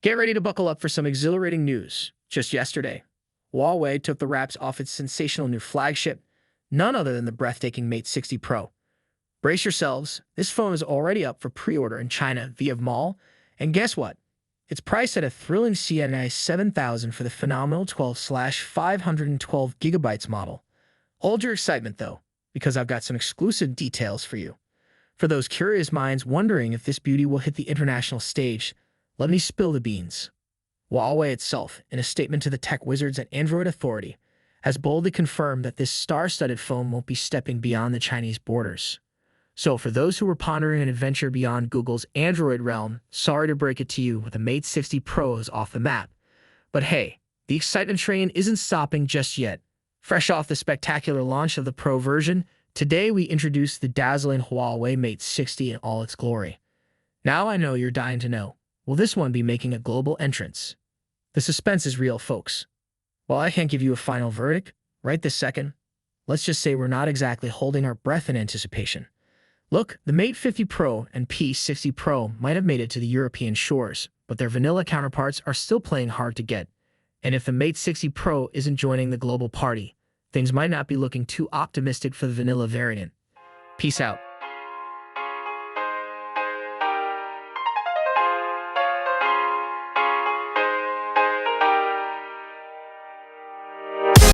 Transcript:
Get ready to buckle up for some exhilarating news. Just yesterday, Huawei took the wraps off its sensational new flagship, none other than the breathtaking Mate 60 Pro. Brace yourselves, this phone is already up for pre-order in China via Vmall, and guess what? It's priced at a thrilling CNY 7,000 for the phenomenal 12/512 gigabytes model. Hold your excitement though, because I've got some exclusive details for you. For those curious minds wondering if this beauty will hit the international stage, let me spill the beans. Huawei itself, in a statement to the tech wizards at Android Authority, has boldly confirmed that this star-studded phone won't be stepping beyond the Chinese borders. So for those who were pondering an adventure beyond Google's Android realm, sorry to break it to you, the Mate 60 Pro is off the map. But hey, the excitement train isn't stopping just yet. Fresh off the spectacular launch of the Pro version, today we introduce the dazzling Huawei Mate 60 in all its glory. Now I know you're dying to know, will this one be making a global entrance? The suspense is real, folks. While I can't give you a final verdict right this second, let's just say we're not exactly holding our breath in anticipation. Look, the Mate 50 Pro and P60 Pro might have made it to the European shores, but their vanilla counterparts are still playing hard to get. And if the Mate 60 Pro isn't joining the global party, things might not be looking too optimistic for the vanilla variant. Peace out.